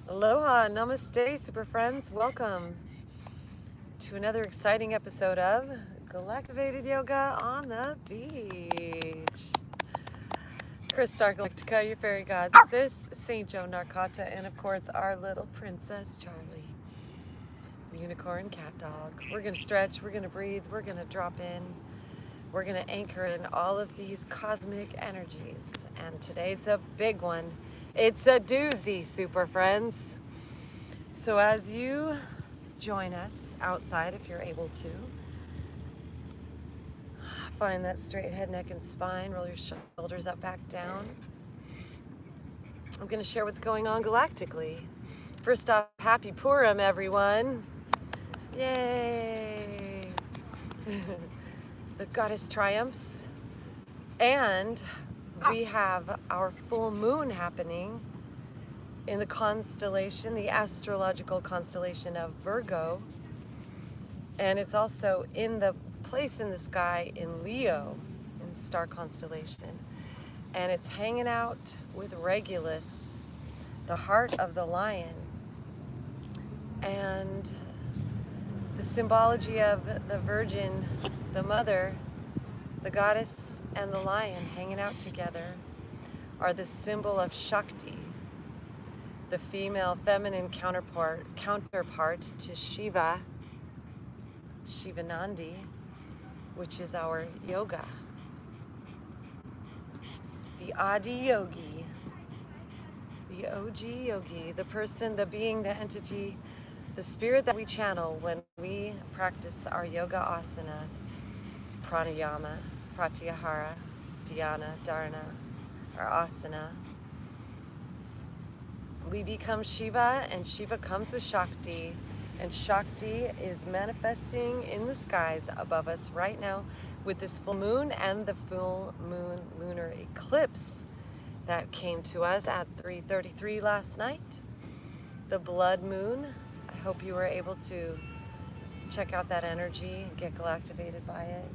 Aloha, namaste, super friends. Welcome to another exciting episode of Galactivated Yoga on the Beach. Chris Star Galactica, your fairy god, Sis, Saint Joe Narcata, and of course our little princess Charlie, the unicorn cat dog. We're going to stretch, we're going to breathe, we're going to drop in, we're going to anchor in all of these cosmic energies. And today it's a big one. It's a doozy, super friends. So as you join us outside, if you're able to, find that straight head, neck, and spine. Roll your shoulders up, back down. I'm going to share what's going on galactically. First off, happy Purim, everyone. Yay. The goddess triumphs. And we have our full moon happening in the constellation, the astrological constellation of Virgo. And it's also in the place in the sky in Leo, in the star constellation. And it's hanging out with Regulus, the heart of the lion. And the symbology of the Virgin, the mother, the goddess, and the lion hanging out together are the symbol of Shakti, the female feminine counterpart to Shiva, Shivanandi, which is our yoga. The Adi Yogi, the OG Yogi, the person, the being, the entity, the spirit that we channel when we practice our yoga asana, pranayama, pratyahara, dhyana, dharana, our asana. We become Shiva, and Shiva comes with Shakti, and Shakti is manifesting in the skies above us right now with this full moon and the full moon lunar eclipse that came to us at 3:33 last night. The blood moon. I hope you were able to check out that energy and get galactivated by it.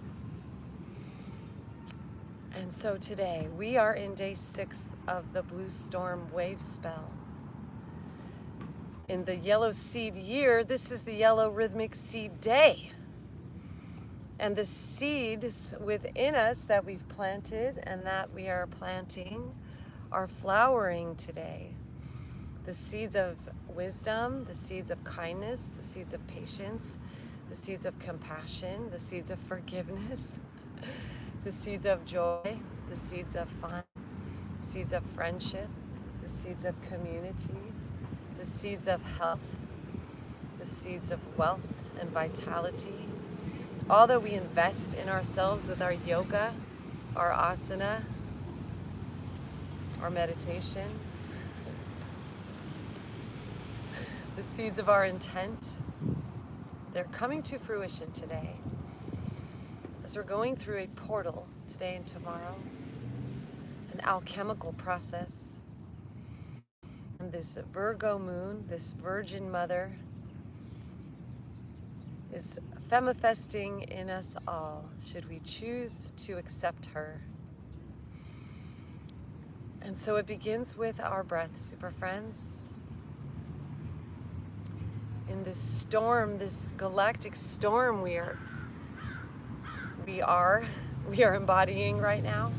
And so today we are in day 6 of the blue storm wave spell. In the yellow seed year, this is the yellow rhythmic seed day. And the seeds within us that we've planted and that we are planting are flowering today. The seeds of wisdom, the seeds of kindness, the seeds of patience, the seeds of compassion, the seeds of forgiveness, the seeds of joy, the seeds of fun, the seeds of friendship, the seeds of community, the seeds of health, the seeds of wealth and vitality. All that we invest in ourselves with our yoga, our asana, our meditation, the seeds of our intent, they're coming to fruition today. As we're going through a portal today and tomorrow, an alchemical process, and this Virgo moon, this Virgin Mother, is femifesting in us all, should we choose to accept her. And so it begins with our breath, super friends. In this storm, this galactic storm we are embodying right now.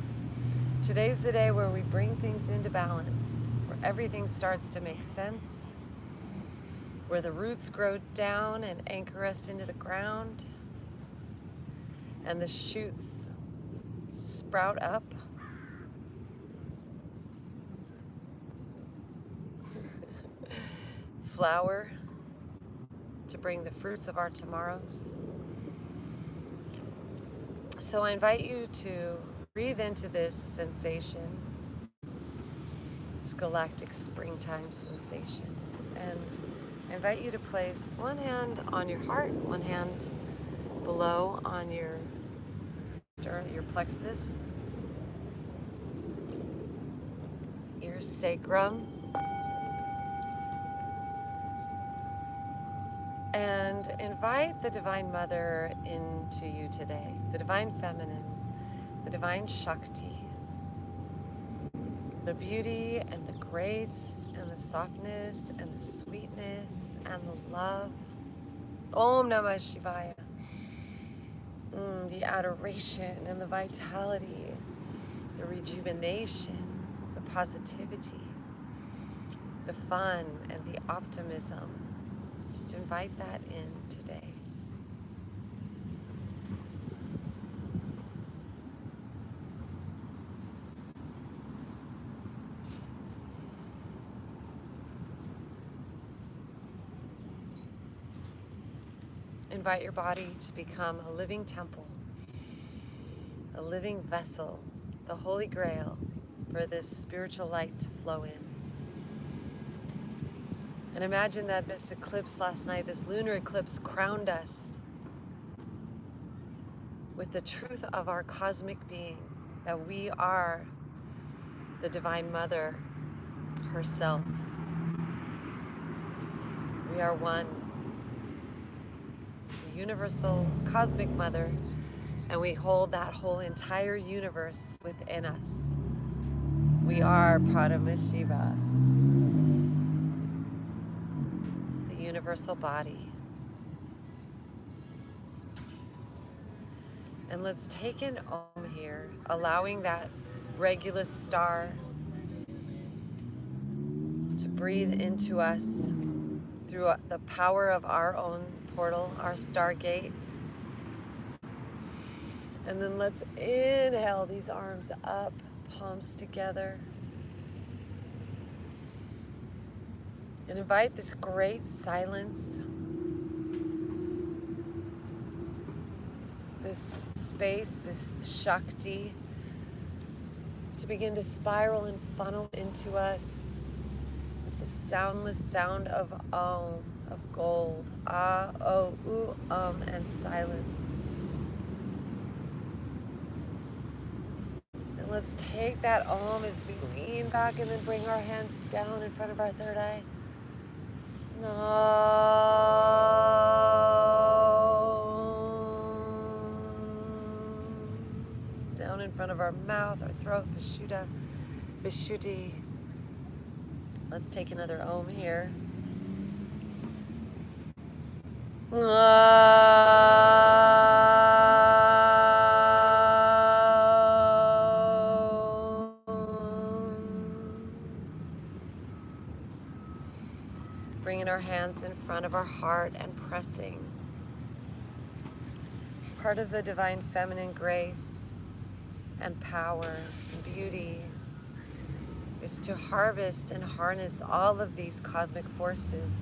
Today's the day where we bring things into balance, where everything starts to make sense, where the roots grow down and anchor us into the ground, and the shoots sprout up. Flower to bring the fruits of our tomorrows. So I invite you to breathe into this sensation, this galactic springtime sensation, and I invite you to place one hand on your heart, one hand below on your plexus, your sacrum, and invite the Divine Mother into you today, the Divine Feminine, the Divine Shakti, the beauty and the grace and the softness and the sweetness and the love. Om Namah Shivaya. The adoration and the vitality, the rejuvenation, the positivity, the fun and the optimism. Just invite that in today. Invite your body to become a living temple, a living vessel, the Holy Grail for this spiritual light to flow in. And imagine that this eclipse last night, this lunar eclipse, crowned us with the truth of our cosmic being, that we are the Divine Mother herself. We are one, the universal cosmic mother, and we hold that whole entire universe within us. We are Pradama-Shiva, the universal body. And let's take an Om here, allowing that Regulus star to breathe into us through the power of our own portal, our stargate. And then let's inhale these arms up, palms together. And invite this great silence, this space, this Shakti, to begin to spiral and funnel into us with the soundless sound of Om, of gold, Ah, O, U, and silence. And let's take that Om as we lean back and then bring our hands down in front of our third eye. Down in front of our mouth, our throat, Vishuddha, Vishuddhi. Let's take another Om here. Bringing our hands in front of our heart and pressing. Part of the divine feminine grace and power and beauty is to harvest and harness all of these cosmic forces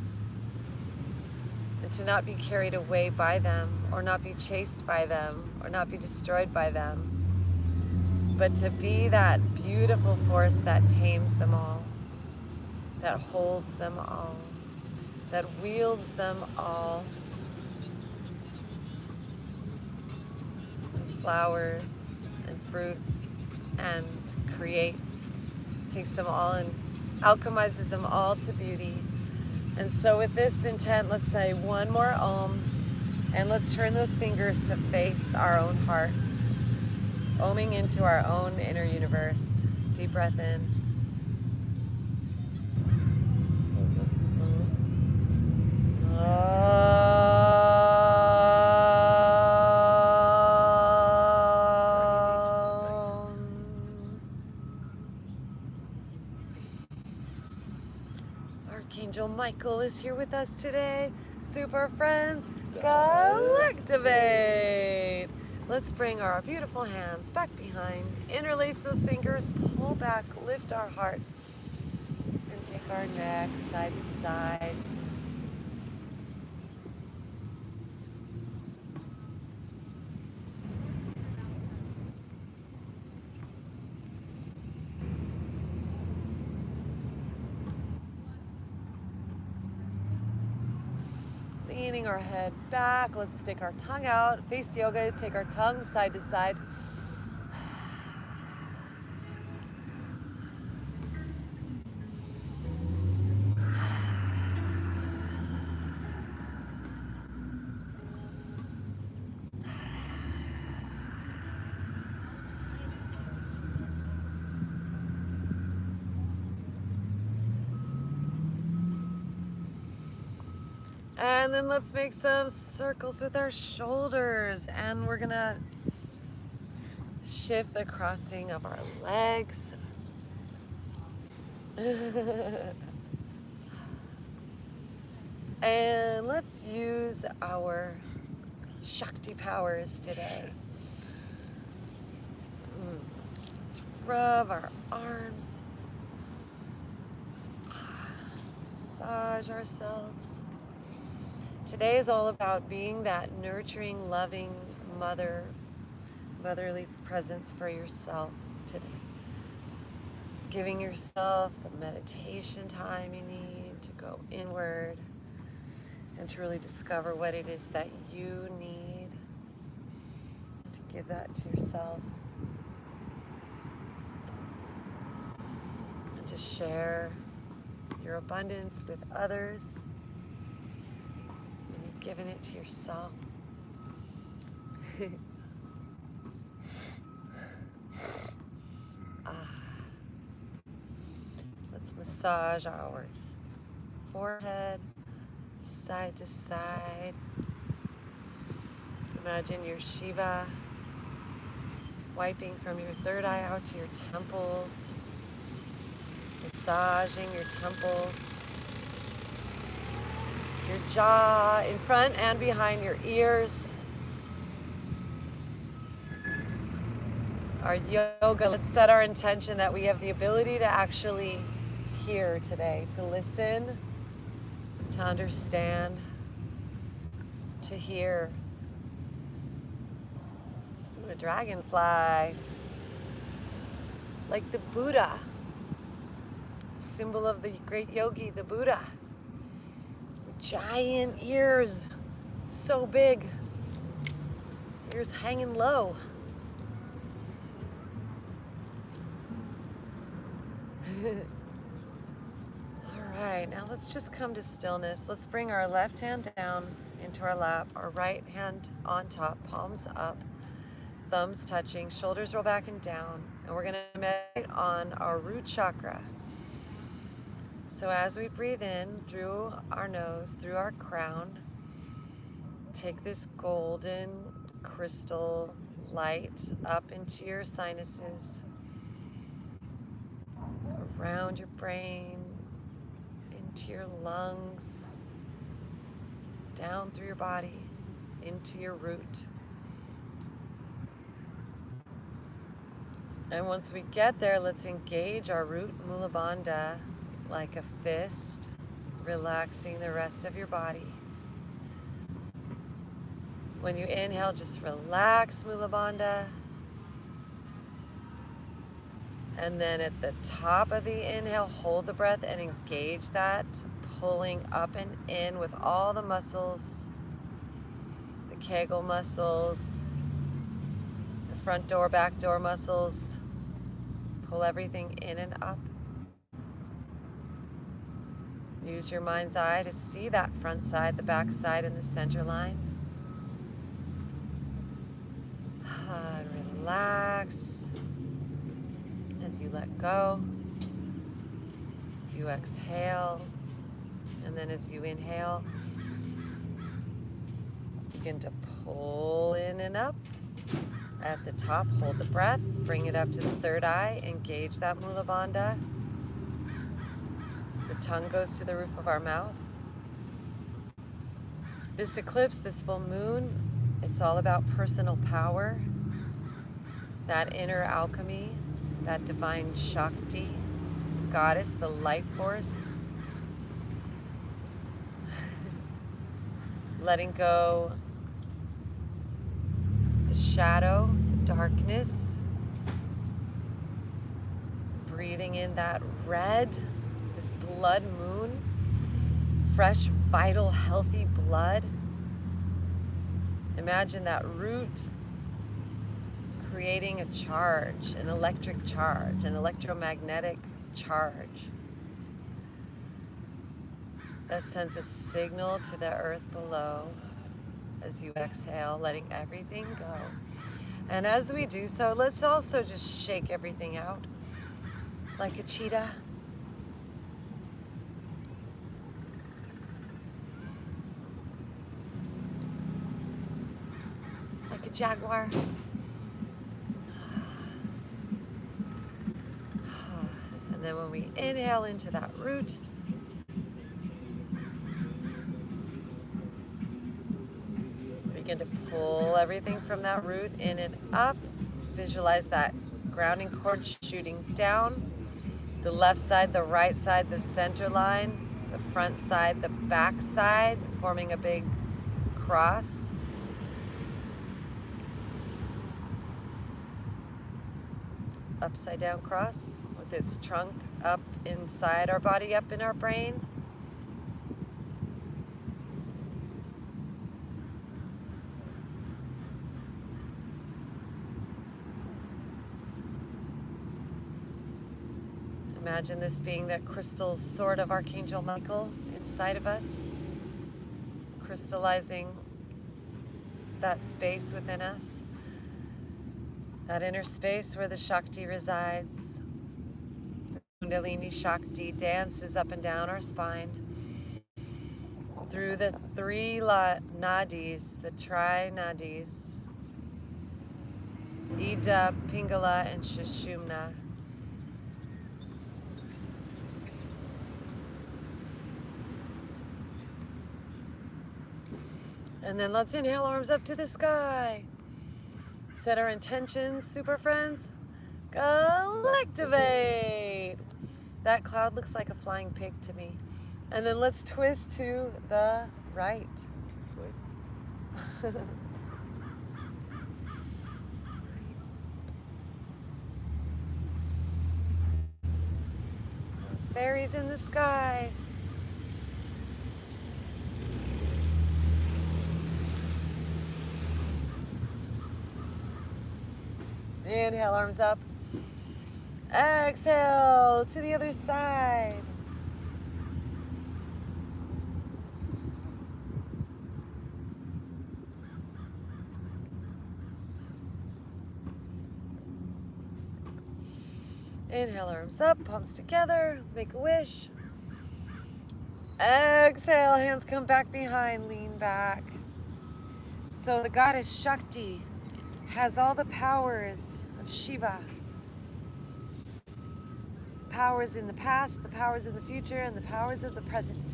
and to not be carried away by them or not be chased by them or not be destroyed by them, but to be that beautiful force that tames them all, that holds them all, that wields them all. And flowers and fruits and creates, takes them all and alchemizes them all to beauty. And so with this intent, let's say one more Om, and let's turn those fingers to face our own heart, Oming into our own inner universe. Deep breath in. Archangel Michael is here with us today. Super friends, Galactivate! Let's bring our beautiful hands back behind, interlace those fingers, pull back, lift our heart, and take our neck side to side. Leaning our head back, let's stick our tongue out. Face yoga, take our tongue side to side. And then let's make some circles with our shoulders. And we're gonna shift the crossing of our legs. And let's use our Shakti powers today. Let's rub our arms, massage ourselves. Today is all about being that nurturing, loving motherly presence for yourself today. Giving yourself the meditation time you need to go inward and to really discover what it is that you need, to give that to yourself and to share your abundance with others. And you've given it to yourself. Let's massage our forehead side to side. Imagine your Shiva wiping from your third eye out to your temples, massaging your temples, your jaw in front and behind your ears. Our yoga, let's set our intention that we have the ability to actually hear today, to listen, to understand, to hear. Ooh, a dragonfly, like the Buddha, symbol of the great yogi, the Buddha. Giant ears, so big, ears hanging low. All right, now let's just come to stillness. Let's bring our left hand down into our lap, our right hand on top, palms up, thumbs touching, shoulders roll back and down. And we're gonna meditate on our root chakra. So as we breathe in through our nose, through our crown, take this golden crystal light up into your sinuses, around your brain, into your lungs, down through your body, into your root. And once we get there, let's engage our root Mula Bandha like a fist, relaxing the rest of your body. When you inhale, just relax Mula Bandha. And then at the top of the inhale, hold the breath and engage that, pulling up and in with all the muscles, the Kegel muscles, the front door, back door muscles. Pull everything in and up. Use your mind's eye to see that front side, the back side, and the center line. Relax. As you let go, you exhale, and then as you inhale, begin to pull in and up. At the top, hold the breath, bring it up to the third eye, engage that Mula Bandha. The tongue goes to the roof of our mouth. This eclipse, this full moon, it's all about personal power, that inner alchemy, that divine Shakti, goddess, the life force. Letting go the shadow, the darkness. Breathing in that red, this blood moon, fresh, vital, healthy blood. Imagine that root creating a charge, an electric charge, an electromagnetic charge that sends a signal to the earth below as you exhale, letting everything go. And as we do so, let's also just shake everything out like a cheetah. jaguar. And then when we inhale into that root, begin to pull everything from that root in and up. Visualize that grounding cord shooting down. The left side, the right side, the center line, the front side, the back side, forming a big cross. Upside down cross with its trunk up inside our body, up in our brain. Imagine this being that crystal sword of Archangel Michael inside of us, crystallizing that space within us, that inner space where the Shakti resides. The Kundalini Shakti dances up and down our spine through the three nadis, the tri-nadis, Ida, Pingala, and Sushumna. And then let's inhale, arms up to the sky. Set our intentions, super friends. Galactivate. That cloud looks like a flying pig to me. And then let's twist to the right. Those fairies in the sky. Inhale, arms up. Exhale to the other side. Inhale, arms up, palms together, make a wish. Exhale, hands come back behind, lean back. So the goddess Shakti has all the powers of Shiva. Powers in the past, the powers in the future, and the powers of the present.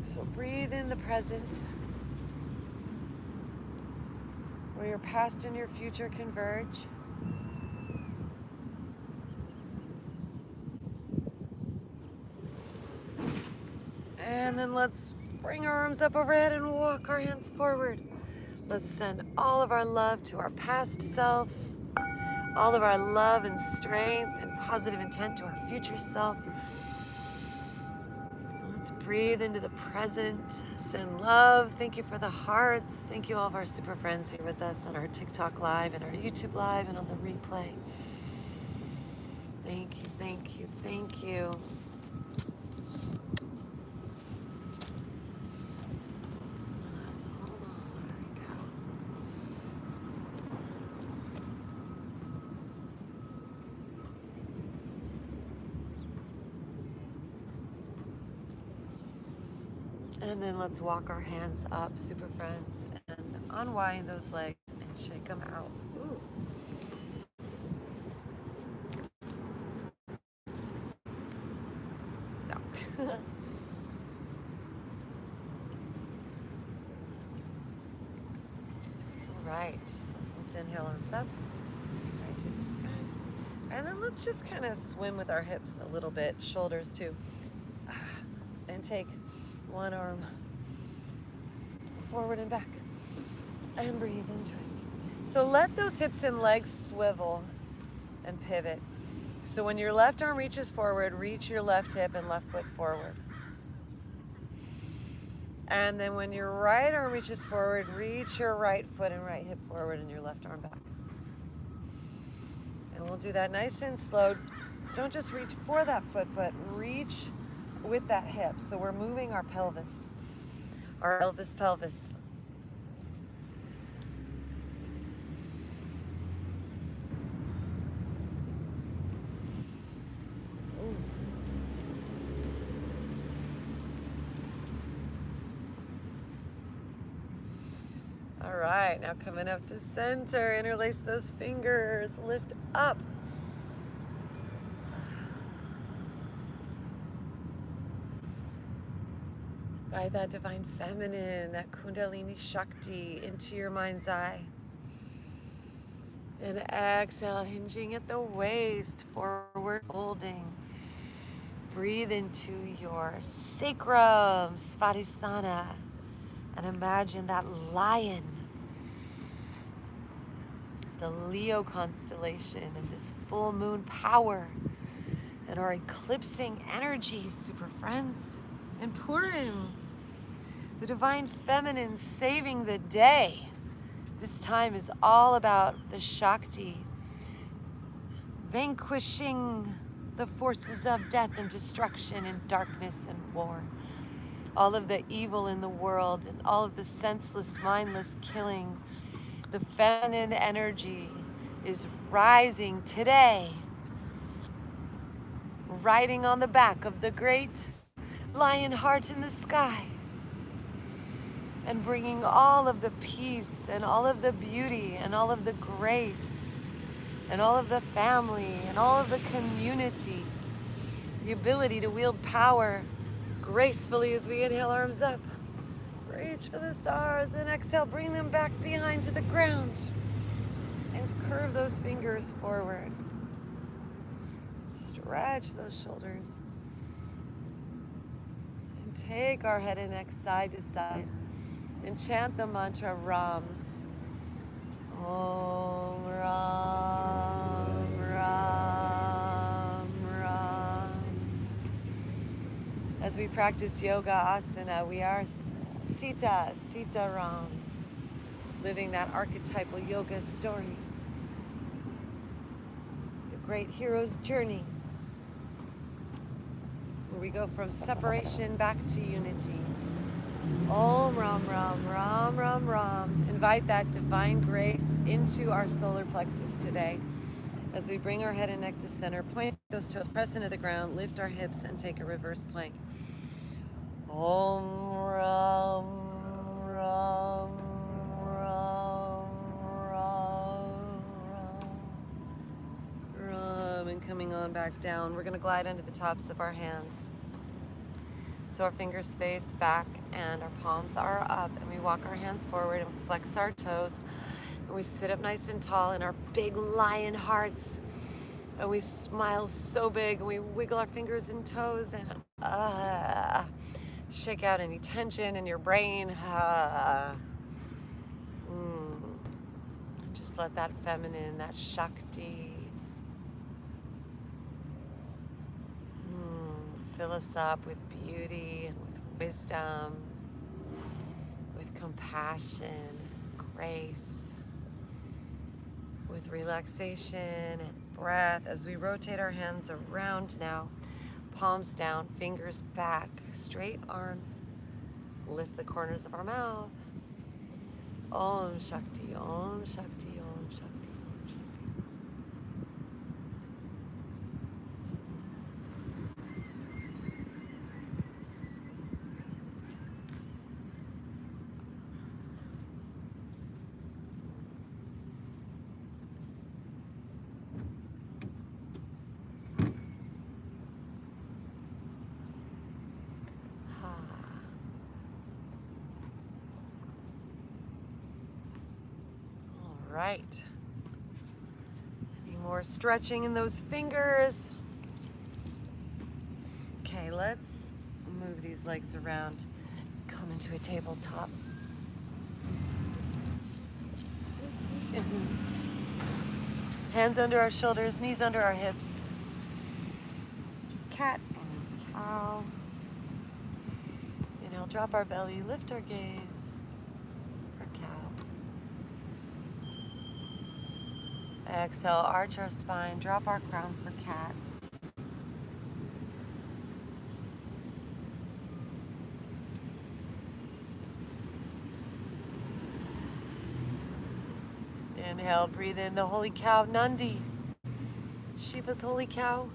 So breathe in the present, where your past and your future converge. And then let's bring our arms up overhead and walk our hands forward. Let's send all of our love to our past selves, all of our love and strength and positive intent to our future self. Let's breathe into the present, send love. Thank you for the hearts. Thank you all of our super friends here with us on our TikTok live and our YouTube live and on the replay. Thank you, thank you, thank you. And then let's walk our hands up, super friends, and unwind those legs and shake them out. Ooh. No. All right. Let's inhale, arms up, right to the sky. And then let's just kind of swim with our hips a little bit, shoulders too. And take one arm forward and back, and breathe and twist. So let those hips and legs swivel and pivot. So when your left arm reaches forward, reach your left hip and left foot forward. And then when your right arm reaches forward, reach your right foot and right hip forward and your left arm back. And we'll do that nice and slow. Don't just reach for that foot, but reach with that hip. So we're moving our pelvis, our Elvis pelvis. right, now coming up to center, interlace those fingers, lift up. By that divine feminine, that kundalini shakti into your mind's eye. And exhale, hinging at the waist, forward folding. Breathe into your sacrum, Svadhisthana, and imagine that lion, the Leo constellation, and this full moon power, and our eclipsing energy, super friends, and Purim, the divine feminine saving the day. This time is all about the Shakti, vanquishing the forces of death and destruction and darkness and war. All of the evil in the world and all of the senseless, mindless killing. The feminine energy is rising today, riding on the back of the great lion heart in the sky, and bringing all of the peace and all of the beauty and all of the grace and all of the family and all of the community, the ability to wield power gracefully as we inhale, arms up, reach for the stars, and exhale, bring them back behind to the ground, and curve those fingers forward. Stretch those shoulders, and take our head and neck side to side, and chant the mantra Ram. Om Ram, Ram, Ram. As we practice yoga asana, we are Sita, Sita Ram, living that archetypal yoga story, the great hero's journey, where we go from separation back to unity. Om Ram Ram Ram Ram Ram. Invite that divine grace into our solar plexus today. As we bring our head and neck to center, point those toes, press into the ground, lift our hips, and take a reverse plank. Om Ram Ram Ram Ram Ram Ram. And coming on back down, we're going to glide under the tops of our hands. So our fingers face back and our palms are up, and we walk our hands forward and flex our toes, and we sit up nice and tall in our big lion hearts, and we smile so big, and we wiggle our fingers and toes, and shake out any tension in your brain. Just let that feminine, that Shakti, fill us up with beauty and with wisdom, with compassion, grace, with relaxation and breath. As we rotate our hands around now, palms down, fingers back, straight arms, lift the corners of our mouth. Om Shakti, Om Shakti, Om Shakti. Right. Any more stretching in those fingers? Okay, let's move these legs around. Come into a tabletop. Hands under our shoulders, knees under our hips. Cat and cow. Inhale, drop our belly, lift our gaze. Exhale, arch our spine, drop our crown for cat. Inhale, breathe in the holy cow, Nandi, Shiva's holy cow.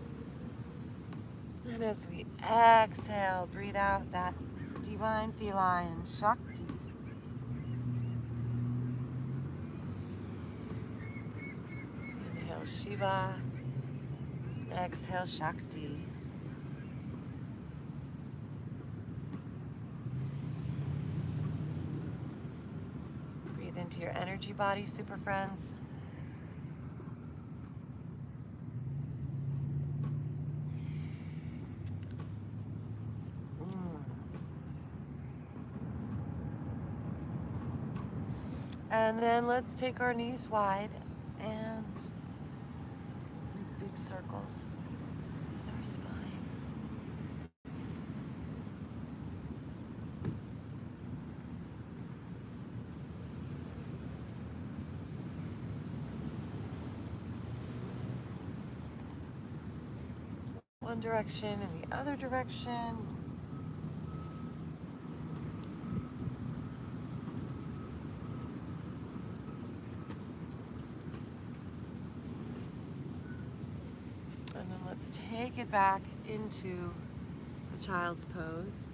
And as we exhale, breathe out that divine feline, Shakti. Inhale Shiva. Exhale Shakti. Breathe into your energy body, super friends. And then let's take our knees wide and big circles with our spine. One direction and the other direction. And then let's take it back into the child's pose.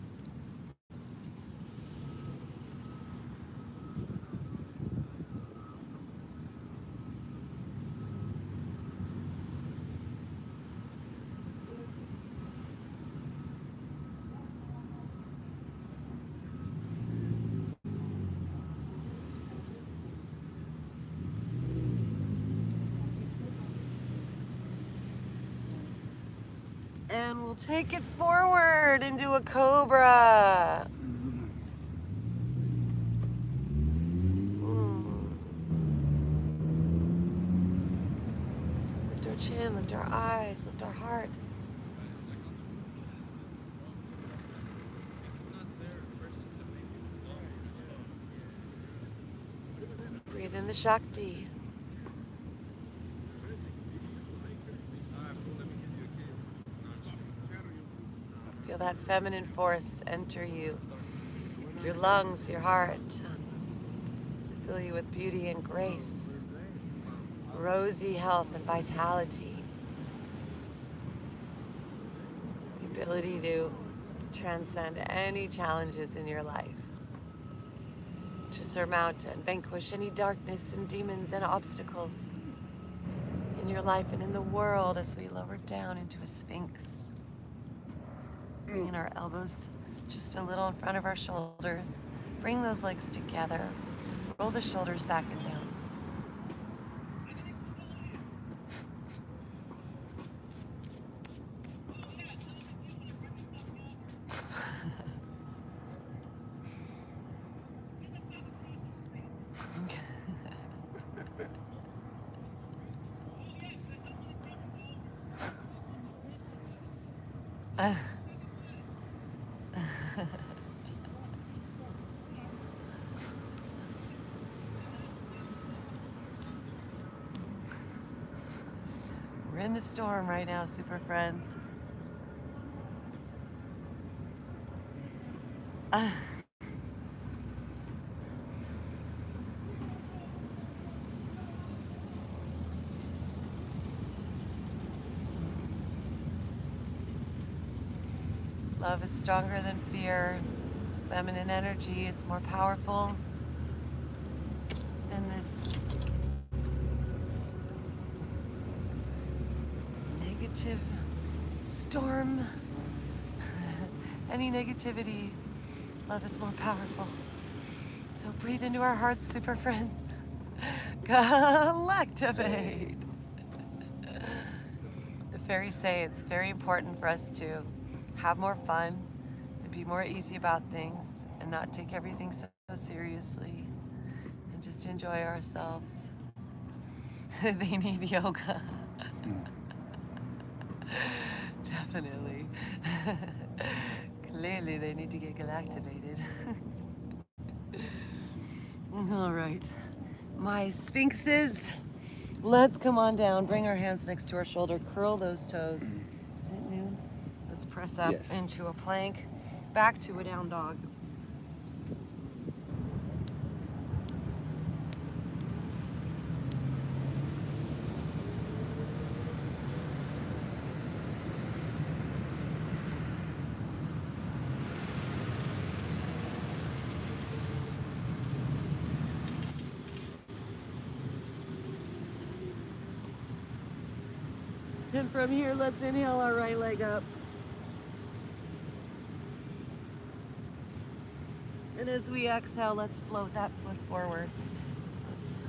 And we'll take it forward into a cobra. Lift our chin, lift our eyes, lift our heart. Breathe in the Shakti. Feel that feminine force enter you, your lungs, your heart. Fill you with beauty and grace, rosy health and vitality. The ability to transcend any challenges in your life, to surmount and vanquish any darkness and demons and obstacles in your life and in the world as we lower down into a sphinx. Bringing our elbows just a little in front of our shoulders. Bring those legs together. Roll the shoulders back and down. We're in the storm right now, super friends. Love is stronger than fear. Feminine energy is more powerful than this negative storm. Any negativity, love is more powerful. So breathe into our hearts, super friends. Galactivate. The fairies say it's very important for us to have more fun and be more easy about things and not take everything so seriously and just enjoy ourselves. They need yoga. Definitely. Clearly they need to get galactivated. All right, my sphinxes, let's come on down. Bring our hands next to our shoulder. Curl those toes. Is it noon? Let's press up into a plank, back to a down dog. And from here, let's inhale our right leg up. And as we exhale, let's float that foot forward. Let's,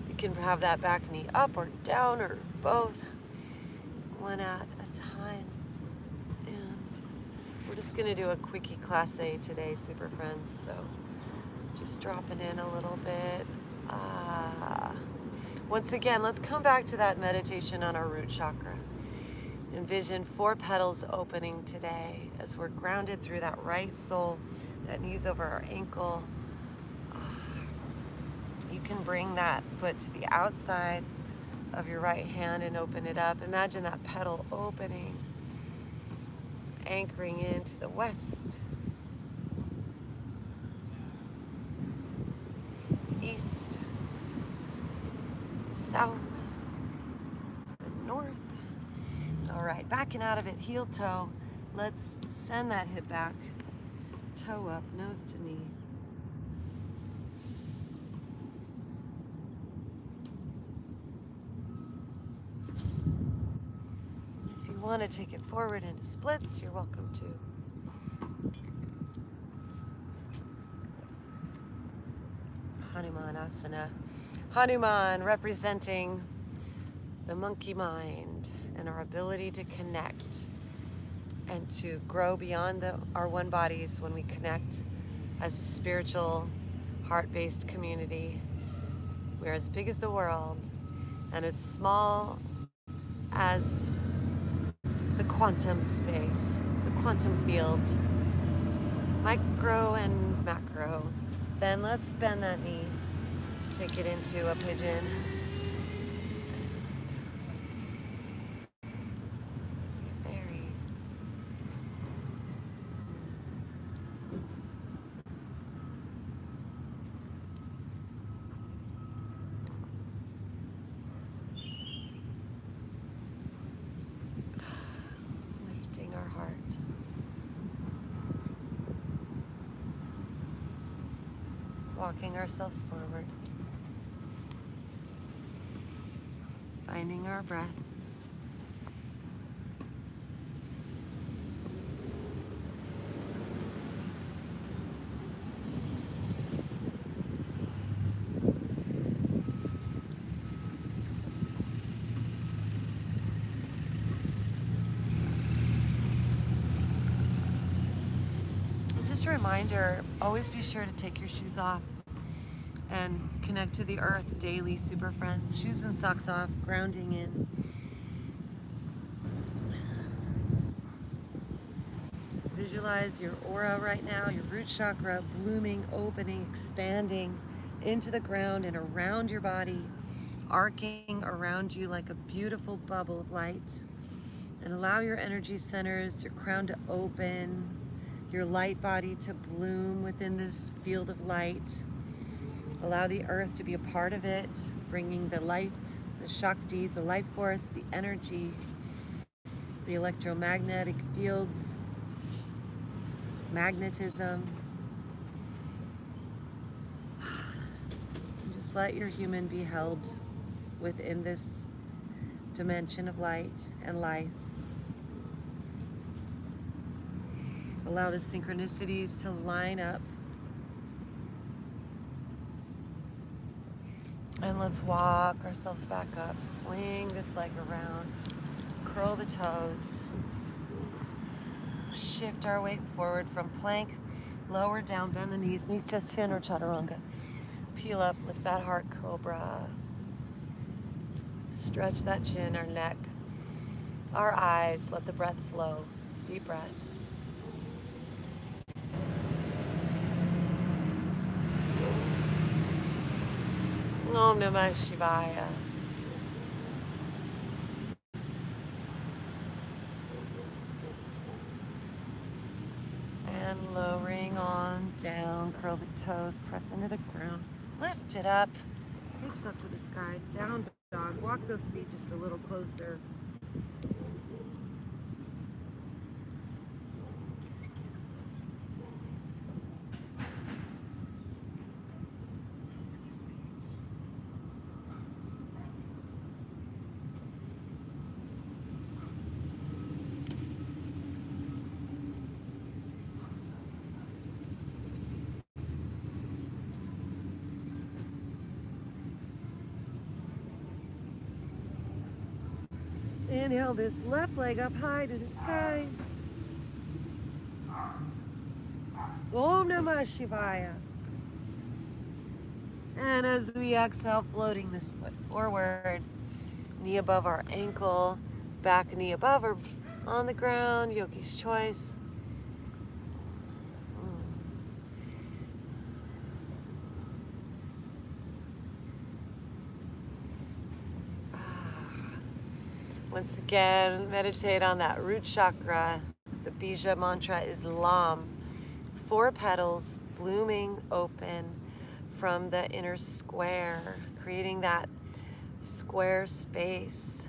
you can have that back knee up or down or both, one at a time. And we're just gonna do a quickie class A today, super friends. So just dropping in a little bit. Once again, let's come back to that meditation on our root chakra. Envision 4 petals opening today as we're grounded through that right sole, that knees over our ankle. You can bring that foot to the outside of your right hand and open it up. Imagine that petal opening, anchoring into the west, east, south, and north. All right, backing out of it, heel toe. Let's send that hip back, toe up, nose to knee. If you want to take it forward into splits, you're welcome to. Hanumanasana. Hanuman representing the monkey mind and our ability to connect and to grow beyond our one bodies when we connect as a spiritual, heart-based community. We're as big as the world and as small as the quantum space, the quantum field, micro and macro. Then let's bend that knee, take it into a pigeon. Lifting our heart. Walking ourselves forward. Finding our breath. Just a reminder, always be sure to take your shoes off and connect to the earth daily, super friends. Shoes and socks off, grounding in. Visualize your aura right now, your root chakra blooming, opening, expanding into the ground and around your body, arcing around you like a beautiful bubble of light. And allow your energy centers, your crown to open, your light body to bloom within this field of light. Allow the earth to be a part of it, bringing the light, the Shakti, the life force, the energy, the electromagnetic fields, magnetism. And just let your human be held within this dimension of light and life. Allow the synchronicities to line up. And let's walk ourselves back up. Swing this leg around. Curl the toes. Shift our weight forward from plank. Lower down, bend the knees. Knees, chest, chin, or chaturanga. Peel up, lift that heart, cobra. Stretch that chin, our neck. Our eyes, let the breath flow. Deep breath. Om Namah Shivaya. And lowering on down, curl the toes, press into the ground. Lift it up, hips up to the sky, down dog. Walk those feet just a little closer. Inhale this left leg up high to the sky. Om Namah Shivaya. And as we exhale, floating this foot forward, knee above our ankle, back knee above or on the ground, yogi's choice. Once again, meditate on that root chakra. The Bija mantra is Lam. 4 petals blooming open from the inner square, creating that square space.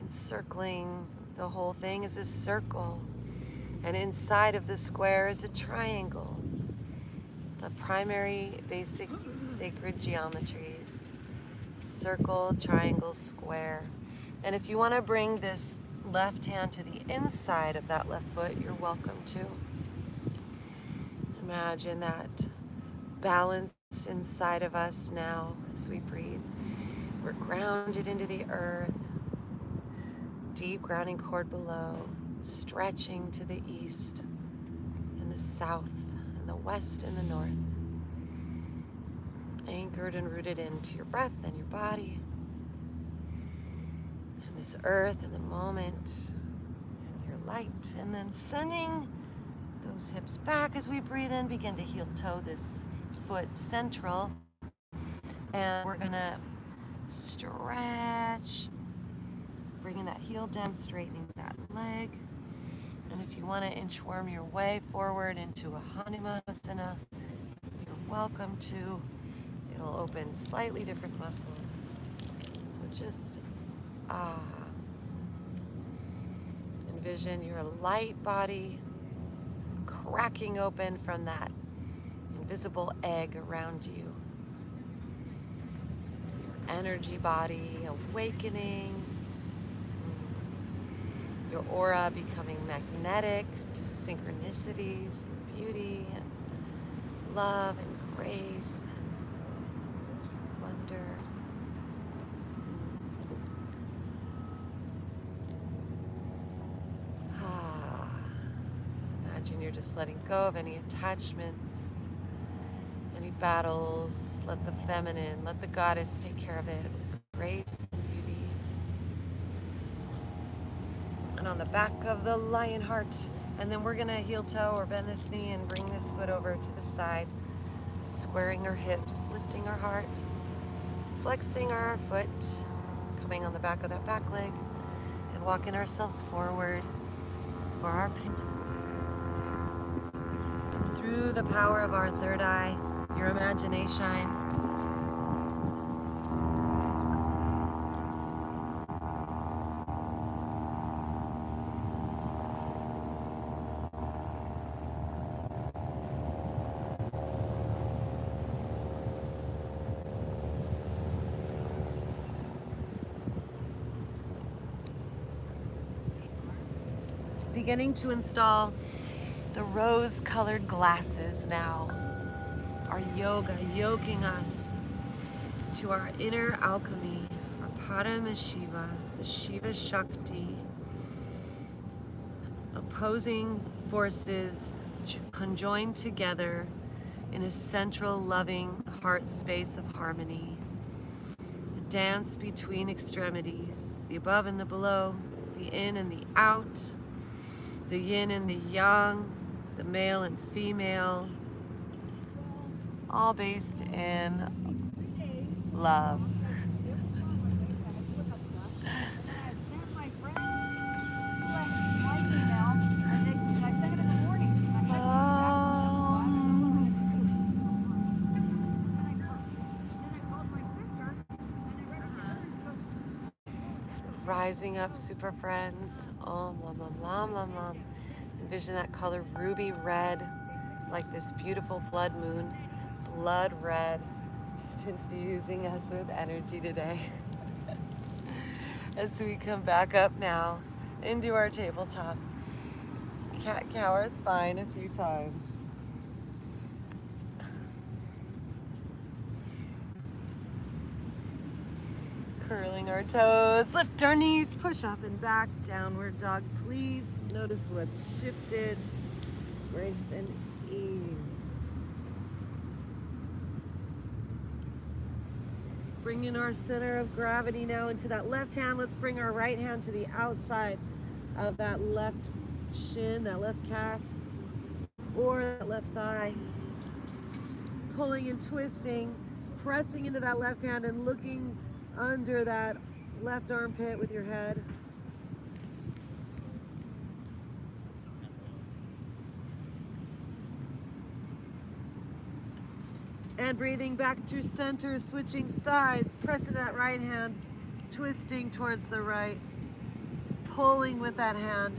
Encircling the whole thing is a circle. And inside of the square is a triangle. The primary basic sacred geometries. Circle, triangle, square. And if you want to bring this left hand to the inside of that left foot, you're welcome to. Imagine that balance inside of us now as we breathe. We're grounded into the earth. Deep grounding cord below, stretching to the east and the south and the west and the north. Anchored and rooted into your breath and your body. This earth and the moment and your light, and then sending those hips back as we breathe in. Begin to heel toe this foot central, and we're gonna stretch, bringing that heel down, straightening that leg. And if you want to inchworm your way forward into a Hanumanasana, you're welcome to. It'll open slightly different muscles, so just envision your light body cracking open from that invisible egg around you. Your energy body awakening. Your aura becoming magnetic to synchronicities and beauty and love and grace and wonder. Imagine you're just letting go of any attachments, any battles. Let the feminine, let the goddess take care of it with grace and beauty. And on the back of the lion heart, and then we're gonna heel toe or bend this knee and bring this foot over to the side, squaring our hips, lifting our heart, flexing our foot, coming on the back of that back leg, and walking ourselves forward for our pint. Through the power of our third eye, your imagination, beginning to install the rose-colored glasses now. Our yoga, yoking us to our inner alchemy, our Paramashiva, the Shiva Shakti, opposing forces conjoined together in a central loving heart space of harmony. A dance between extremities, the above and the below, the in and the out, the yin and the yang, the male and female, all based in love. Rising up, super friends. Om lam lam lam lam lam. Envision that color ruby red, like this beautiful blood moon, blood red, just infusing us with energy today. As we come back up now into our tabletop, cat cow our spine a few times. Curling our toes, lift our knees, push up and back, downward dog, please. Notice what's shifted, grace and ease. Bringing our center of gravity now into that left hand. Let's bring our right hand to the outside of that left shin, that left calf, or that left thigh. Pulling and twisting, pressing into that left hand and looking under that left armpit with your head. And breathing back through center, switching sides, pressing that right hand, twisting towards the right, pulling with that hand.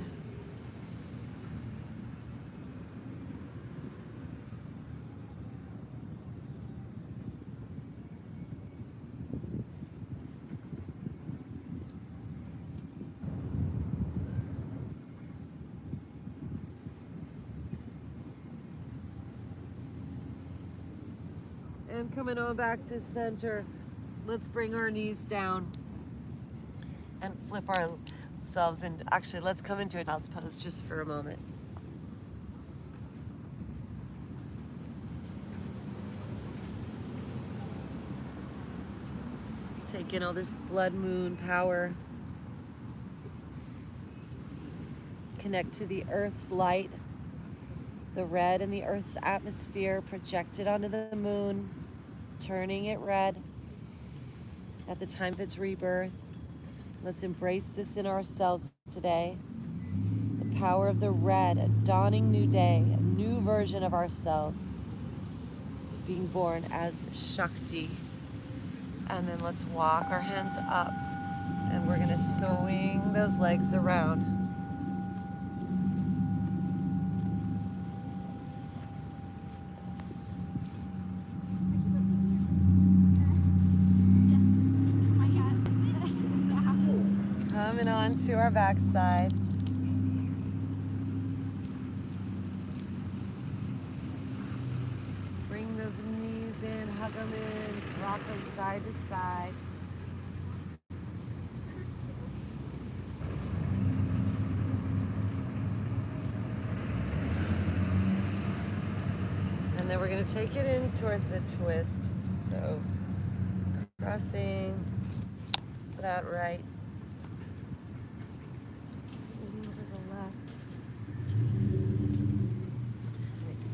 And coming on back to center, let's bring our knees down and flip ourselves in. Actually, let's come into a child's pose just for a moment. Take in all this blood moon power. Connect to the earth's light, the red in the earth's atmosphere projected onto the moon, turning it red at the time of its rebirth. Let's embrace this in ourselves today. The power of the red, a dawning new day, a new version of ourselves being born as Shakti. And then let's walk our hands up and we're gonna swing those legs around. Coming on to our backside. Bring those knees in, hug them in, rock them side to side. And then we're going to take it in towards the twist. So crossing that right.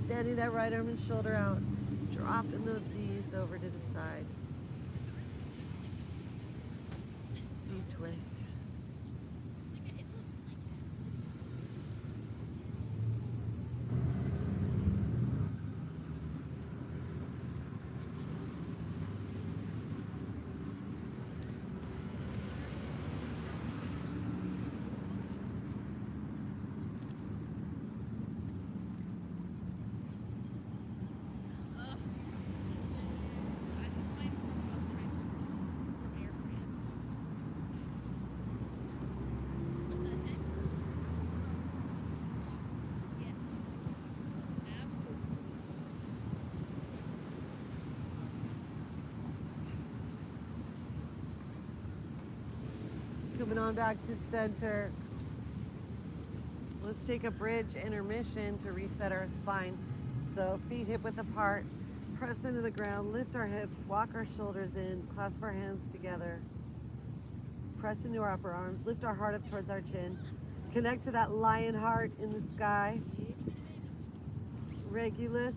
Extending that right arm and shoulder out, dropping those knees over to the side. Deep twist. Coming on back to center. Let's take a bridge intermission to reset our spine. So feet hip width apart, press into the ground, lift our hips, walk our shoulders in, clasp our hands together, press into our upper arms, lift our heart up towards our chin, connect to that lion heart in the sky, Regulus.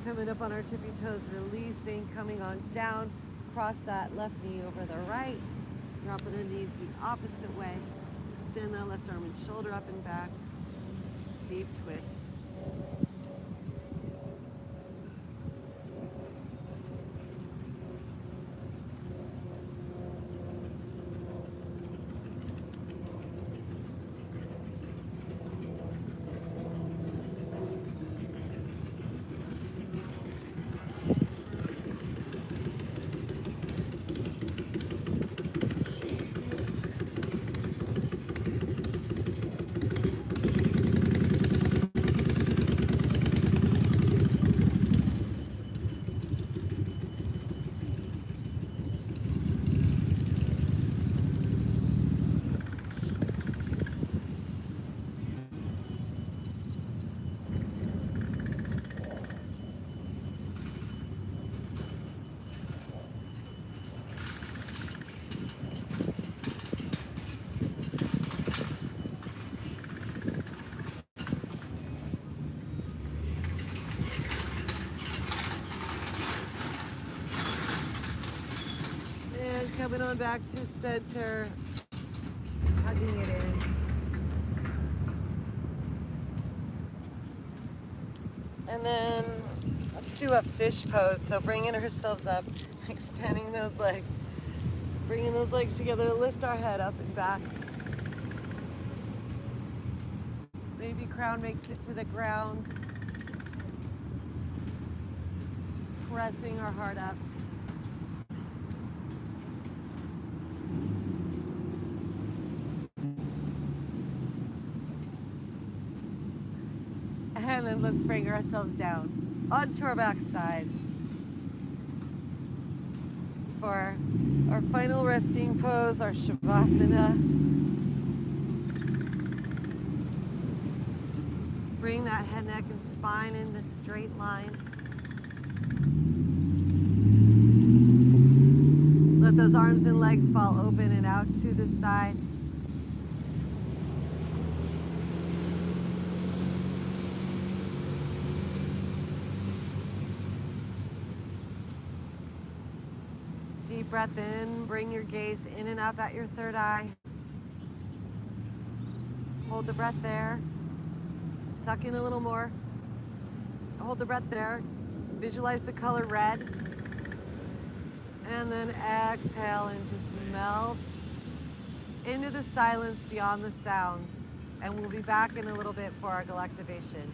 Coming up on our tippy toes, releasing, coming on down, cross that left knee over the right, dropping our knees the opposite way, extend that left arm and shoulder up and back, deep twist. Coming on back to center, hugging it in. And then let's do a fish pose. So bringing ourselves up, extending those legs, bringing those legs together to lift our head up and back. Baby crown makes it to the ground, pressing our heart up. And then let's bring ourselves down onto our backside for our final resting pose, our Shavasana. Bring that head, neck, and spine in a straight line. Let those arms and legs fall open and out to the side. Deep breath in, bring your gaze in and up at your third eye. Hold the breath there. Suck in a little more. Hold the breath there. Visualize the color red. And then exhale and just melt into the silence beyond the sounds. And we'll be back in a little bit for our Galactivation.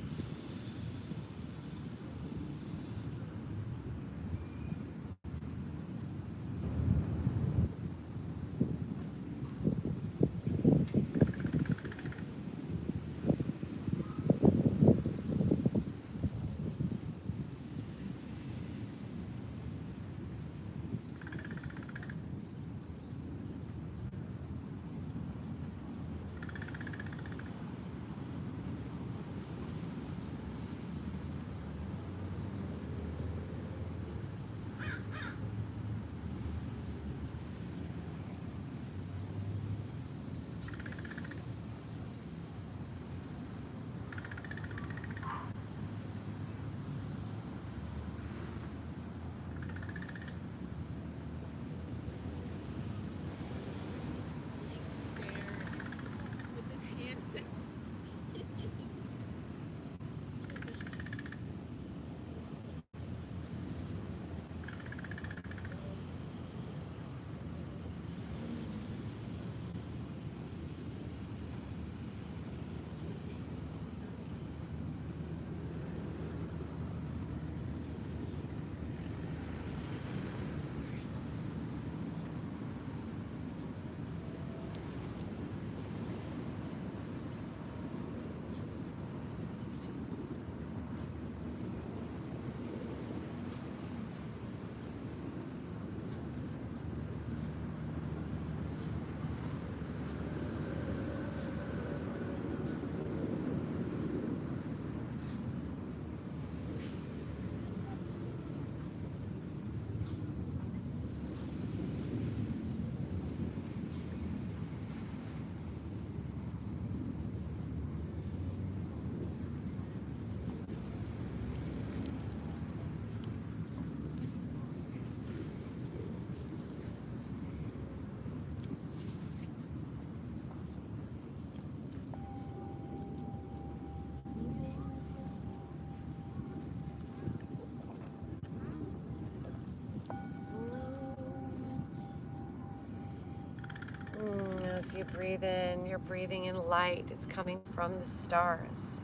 As you breathe in, you're breathing in light. It's coming from the stars.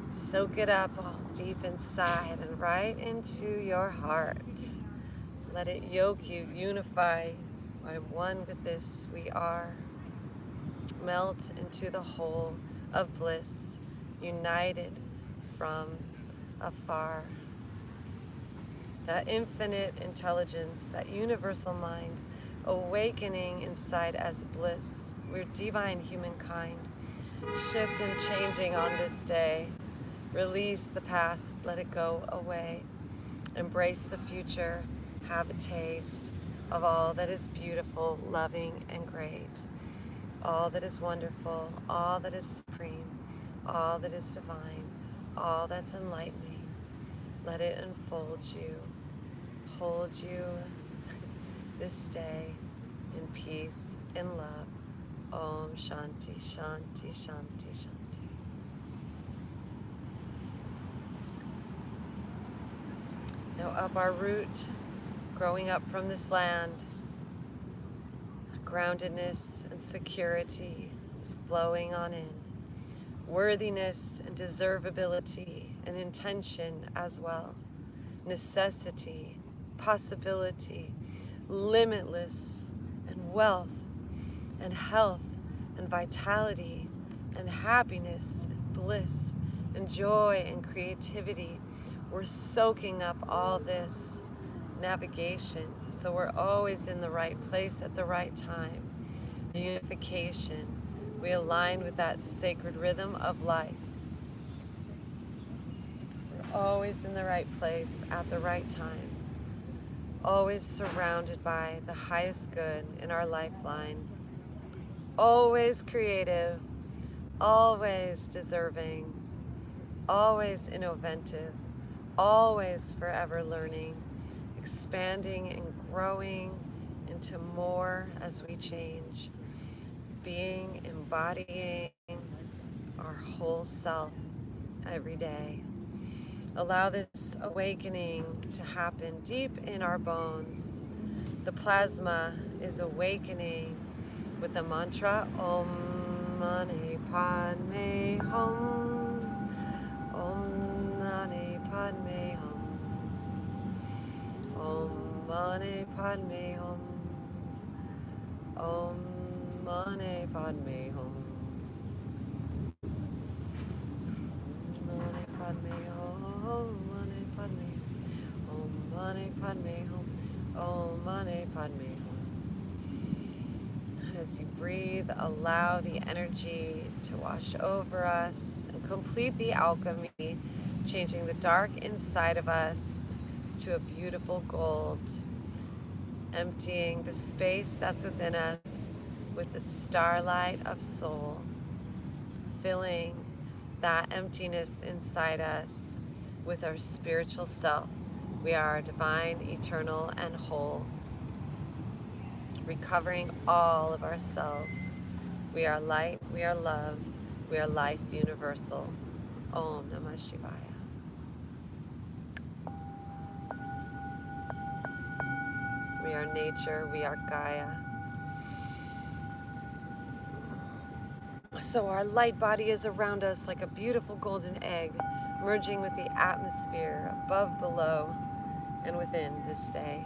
Soak it up all deep inside and right into your heart. Let it yoke you, unify. I'm one with this, we are. Melt into the whole of bliss, united from afar. That infinite intelligence, that universal mind, awakening inside as bliss. We're divine humankind. Shift and changing on this day. Release the past, let it go away. Embrace the future, have a taste of all that is beautiful, loving, and great. All that is wonderful, all that is supreme, all that is divine, all that's enlightening. Let it enfold you, hold you, this day in peace, in love. Om Shanti, Shanti, Shanti, Shanti. Now up our root, growing up from this land, groundedness and security is flowing on in. Worthiness and deservability and intention as well. Necessity, possibility, limitless, and wealth, and health, and vitality, and happiness, and bliss, and joy, and creativity. We're soaking up all this navigation, so we're always in the right place at the right time. The unification, we align with that sacred rhythm of life. We're always in the right place at the right time, always surrounded by the highest good in our lifeline, always creative, always deserving, always innovative, always forever learning, expanding and growing into more as we change, being, embodying our whole self every day. Allow this awakening to happen deep in our bones. The plasma is awakening with the mantra Om Mani Padme Hum. Om Mani Padme Hum. Om Mani Padme Hum. Om Mani Padme Hum. Mani Padme Hum. Mani Padme Hum. Om Mani Padme Hum. Om Mani Padme Hum. As you breathe, allow the energy to wash over us and complete the alchemy, changing the dark inside of us to a beautiful gold, emptying the space that's within us with the starlight of soul, filling that emptiness inside us with our spiritual self. We are divine, eternal, and whole, recovering all of ourselves. We are light, we are love, we are life universal. Om Namah Shivaya. We are nature, we are Gaia. So our light body is around us like a beautiful golden egg, merging with the atmosphere above, below, and within this day.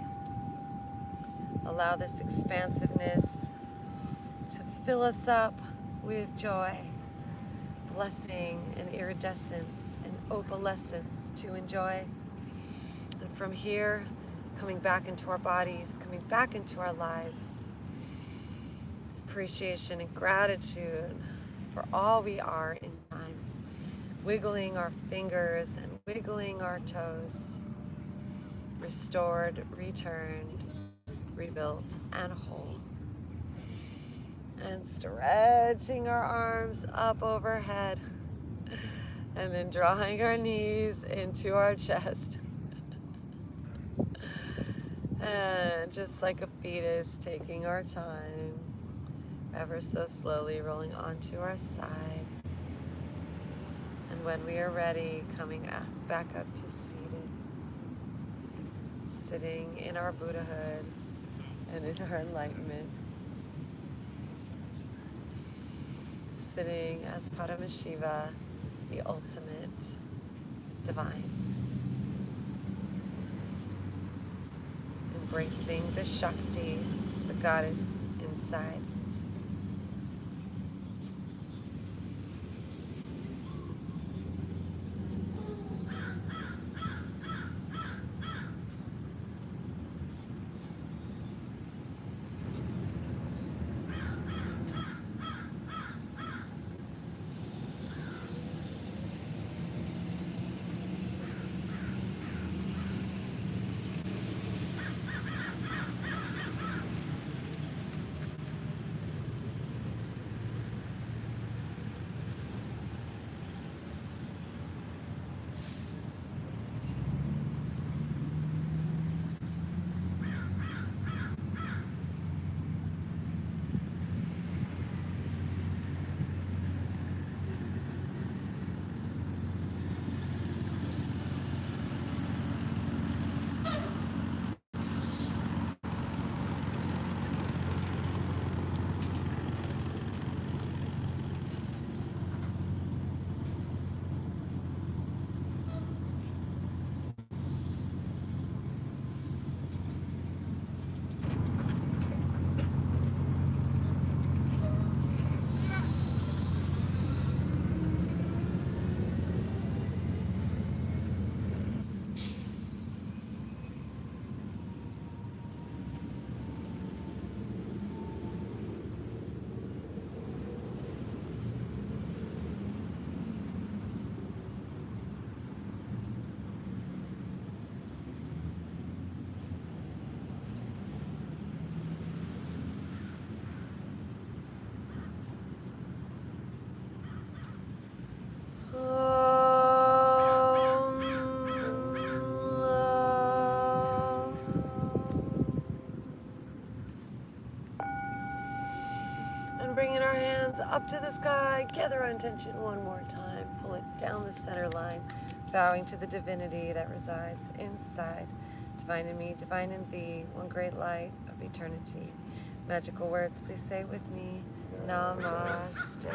Allow this expansiveness to fill us up with joy, blessing, and iridescence, and opalescence to enjoy. And from here, coming back into our bodies, coming back into our lives, appreciation and gratitude for all we are in time, wiggling our fingers and wiggling our toes, restored, returned, rebuilt, and whole. And stretching our arms up overhead, and then drawing our knees into our chest. And just like a fetus, taking our time, ever so slowly rolling onto our side. And when we are ready, coming back up to seated, sitting in our Buddhahood and in our enlightenment, sitting as Paramashiva, the ultimate divine, embracing the Shakti, the goddess inside. up to the sky, gather our intention one more time, pull it down the center line, bowing to the divinity that resides inside. Divine in me, divine in thee, one great light of eternity. Magical words, please say with me, Namaste.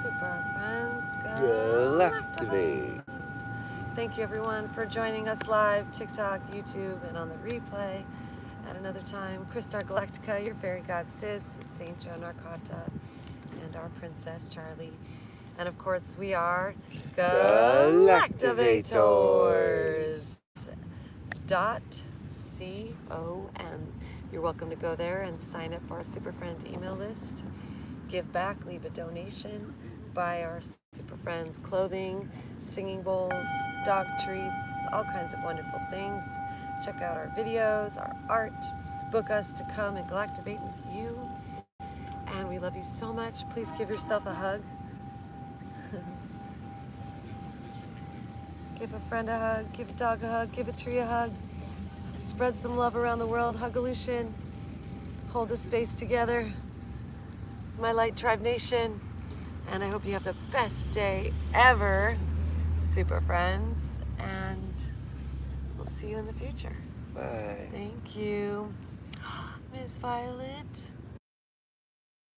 Super friends, Galactivate. Thank you everyone for joining us live, TikTok, YouTube, and on the replay. At another time, Christar Galactica, your fairy god sis, Saint Joan Arcata, and our princess Charlie. And of course, we are Galactivators. .com. You're welcome to go there and sign up for our Super Friend email list. Give back, leave a donation, buy our Super Friends clothing, singing bowls, dog treats, all kinds of wonderful things. Check out our videos, our art, book us to come and Galactivate with you. And we love you so much. Please give yourself a hug. Give a friend a hug, give a dog a hug, give a tree a hug. Spread some love around the world. Hug-a-lution. Hold the space together. My Light Tribe Nation. And I hope you have the best day ever, Super Friends. And we'll see you in the future. Bye. Thank you. Miss Violet.